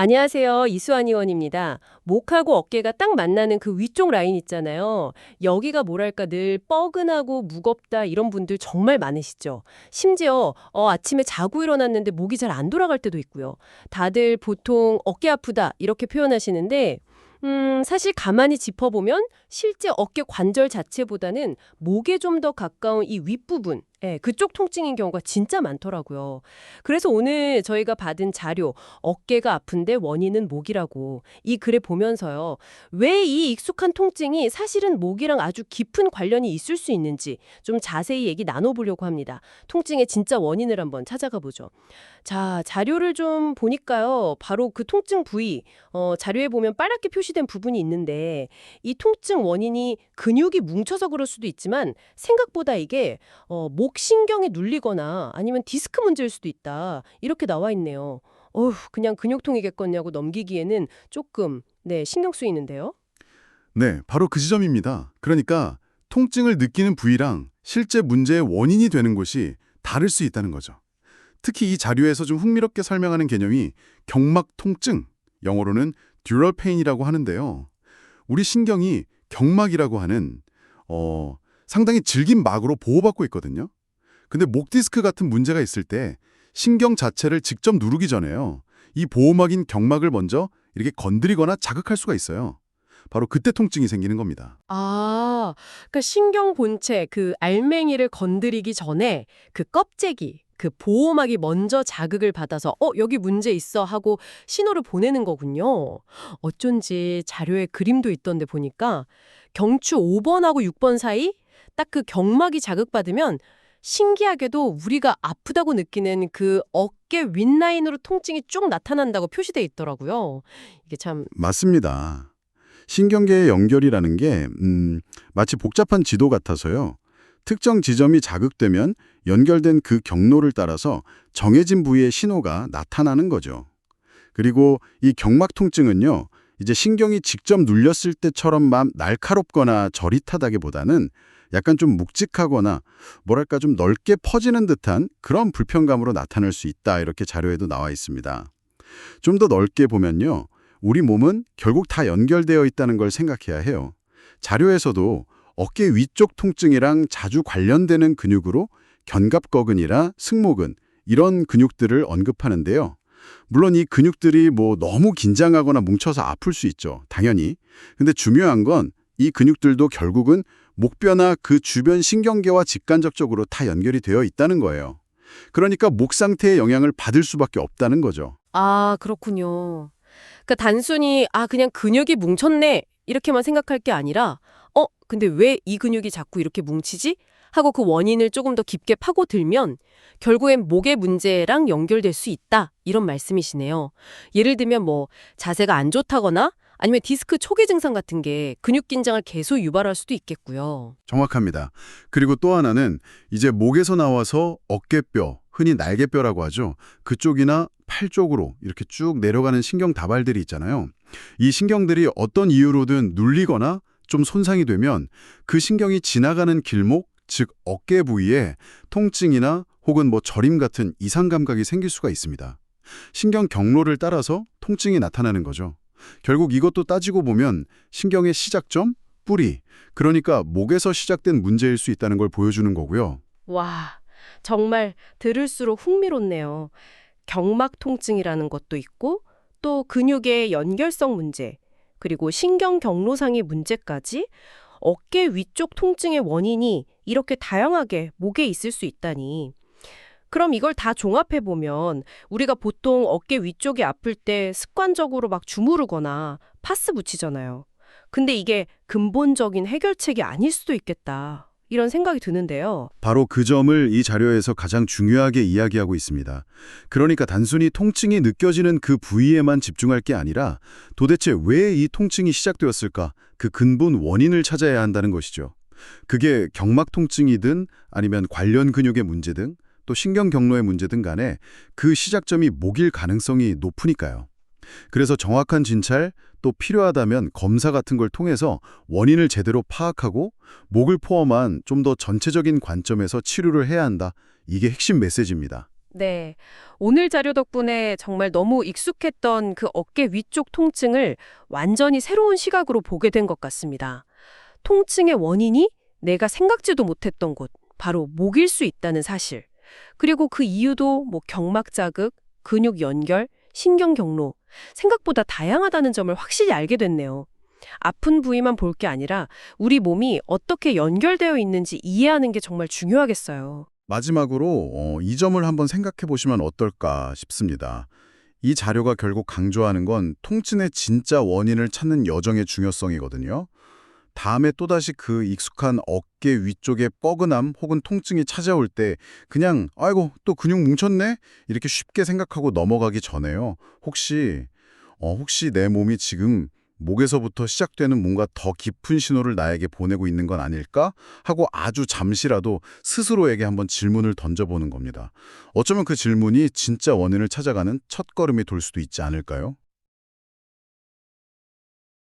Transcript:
안녕하세요. 이수환 의원입니다. 목하고 어깨가 딱 만나는 그 위쪽 라인 있잖아요. 여기가 뭐랄까 늘 뻐근하고 무겁다 이런 분들 정말 많으시죠. 심지어 아침에 자고 일어났는데 목이 잘 안 돌아갈 때도 있고요. 다들 보통 어깨 아프다 이렇게 표현하시는데 사실 가만히 짚어보면 실제 어깨 관절 자체보다는 목에 좀 더 가까운 이 윗부분, 예, 그쪽 통증인 경우가 진짜 많더라고요. 그래서 오늘 저희가 받은 자료, 어깨가 아픈데 원인은 목이라고 이 글을 보면서요. 왜 이 익숙한 통증이 사실은 목이랑 아주 깊은 관련이 있을 수 있는지 좀 자세히 얘기 나눠보려고 합니다. 통증의 진짜 원인을 한번 찾아가 보죠. 자, 자료를 좀 보니까요. 바로 그 통증 부위, 자료에 보면 빨갛게 표시된 부분이 있는데 이 통증 원인이 근육이 뭉쳐서 그럴 수도 있지만 생각보다 이게 목신경에 눌리거나 아니면 디스크 문제일 수도 있다. 이렇게 나와 있네요. 그냥 근육통이겠거냐고 넘기기에는 조금 신경 쓰이는데요. 네, 바로 그 지점입니다. 그러니까 통증을 느끼는 부위랑 실제 문제의 원인이 되는 곳이 다를 수 있다는 거죠. 특히 이 자료에서 좀 흥미롭게 설명하는 개념이 경막 통증, 영어로는 dural pain이라고 하는데요. 우리 신경이 경막이라고 하는 상당히 질긴 막으로 보호받고 있거든요. 근데 목 디스크 같은 문제가 있을 때 신경 자체를 직접 누르기 전에요. 이 보호막인 경막을 먼저 이렇게 건드리거나 자극할 수가 있어요. 바로 그때 통증이 생기는 겁니다. 아, 그러니까 신경 본체 그 알맹이를 건드리기 전에 그 껍데기, 그 보호막이 먼저 자극을 받아서 여기 문제 있어 하고 신호를 보내는 거군요. 어쩐지 자료에 그림도 있던데 보니까 경추 5번하고 6번 사이 딱 그 경막이 자극받으면 신기하게도 우리가 아프다고 느끼는 그 어깨 윗라인으로 통증이 쭉 나타난다고 표시돼 있더라고요. 이게 참 맞습니다. 신경계의 연결이라는 게 마치 복잡한 지도 같아서요. 특정 지점이 자극되면 연결된 그 경로를 따라서 정해진 부위의 신호가 나타나는 거죠. 그리고 이 경막 통증은요. 이제 신경이 직접 눌렸을 때처럼 날카롭거나 저릿하다기보다는 약간 좀 묵직하거나 뭐랄까 좀 넓게 퍼지는 듯한 그런 불편감으로 나타날 수 있다. 이렇게 자료에도 나와 있습니다. 좀 더 넓게 보면요. 우리 몸은 결국 다 연결되어 있다는 걸 생각해야 해요. 자료에서도 어깨 위쪽 통증이랑 자주 관련되는 근육으로 견갑거근이나 승모근 이런 근육들을 언급하는데요. 물론 이 근육들이 너무 긴장하거나 뭉쳐서 아플 수 있죠. 당연히. 근데 중요한 건 이 근육들도 결국은 목뼈나 그 주변 신경계와 직간접적으로 다 연결이 되어 있다는 거예요. 그러니까 목 상태의 영향을 받을 수밖에 없다는 거죠. 아, 그렇군요. 그러니까 단순히 그냥 근육이 뭉쳤네 이렇게만 생각할 게 아니라 근데 왜 이 근육이 자꾸 이렇게 뭉치지? 하고 그 원인을 조금 더 깊게 파고들면 결국엔 목의 문제랑 연결될 수 있다 이런 말씀이시네요. 예를 들면 자세가 안 좋다거나 아니면 디스크 초기 증상 같은 게 근육 긴장을 계속 유발할 수도 있겠고요. 정확합니다. 그리고 또 하나는 이제 목에서 나와서 어깨뼈, 흔히 날개뼈라고 하죠. 그쪽이나 팔 쪽으로 이렇게 쭉 내려가는 신경 다발들이 있잖아요. 이 신경들이 어떤 이유로든 눌리거나 좀 손상이 되면 그 신경이 지나가는 길목, 즉 어깨 부위에 통증이나 혹은 저림 같은 이상 감각이 생길 수가 있습니다. 신경 경로를 따라서 통증이 나타나는 거죠. 결국 이것도 따지고 보면 신경의 시작점, 뿌리, 그러니까 목에서 시작된 문제일 수 있다는 걸 보여주는 거고요. 와, 정말 들을수록 흥미롭네요. 경막 통증이라는 것도 있고 또 근육의 연결성 문제, 그리고 신경 경로상의 문제까지 어깨 위쪽 통증의 원인이 이렇게 다양하게 목에 있을 수 있다니. 그럼 이걸 다 종합해보면 우리가 보통 어깨 위쪽이 아플 때 습관적으로 막 주무르거나 파스 붙이잖아요. 근데 이게 근본적인 해결책이 아닐 수도 있겠다. 이런 생각이 드는데요. 바로 그 점을 이 자료에서 가장 중요하게 이야기하고 있습니다. 그러니까 단순히 통증이 느껴지는 그 부위에만 집중할 게 아니라 도대체 왜 이 통증이 시작되었을까? 그 근본 원인을 찾아야 한다는 것이죠. 그게 경막 통증이든 아니면 관련 근육의 문제든 또 신경 경로의 문제든 간에 그 시작점이 목일 가능성이 높으니까요. 그래서 정확한 진찰, 또 필요하다면 검사 같은 걸 통해서 원인을 제대로 파악하고 목을 포함한 좀 더 전체적인 관점에서 치료를 해야 한다. 이게 핵심 메시지입니다. 네. 오늘 자료 덕분에 정말 너무 익숙했던 그 어깨 위쪽 통증을 완전히 새로운 시각으로 보게 된 것 같습니다. 통증의 원인이 내가 생각지도 못했던 곳, 바로 목일 수 있다는 사실. 그리고 그 이유도 뭐 경막 자극, 근육 연결, 신경 경로, 생각보다 다양하다는 점을 확실히 알게 됐네요. 아픈 부위만 볼 게 아니라 우리 몸이 어떻게 연결되어 있는지 이해하는 게 정말 중요하겠어요. 마지막으로 이 점을 한번 생각해 보시면 어떨까 싶습니다. 이 자료가 결국 강조하는 건 통증의 진짜 원인을 찾는 여정의 중요성이거든요. 다음에 또다시 그 익숙한 어깨 위쪽의 뻐근함 혹은 통증이 찾아올 때 그냥 아이고 또 근육 뭉쳤네? 이렇게 쉽게 생각하고 넘어가기 전에요. 혹시 내 몸이 지금 목에서부터 시작되는 뭔가 더 깊은 신호를 나에게 보내고 있는 건 아닐까? 하고 아주 잠시라도 스스로에게 한번 질문을 던져보는 겁니다. 어쩌면 그 질문이 진짜 원인을 찾아가는 첫걸음이 될 수도 있지 않을까요?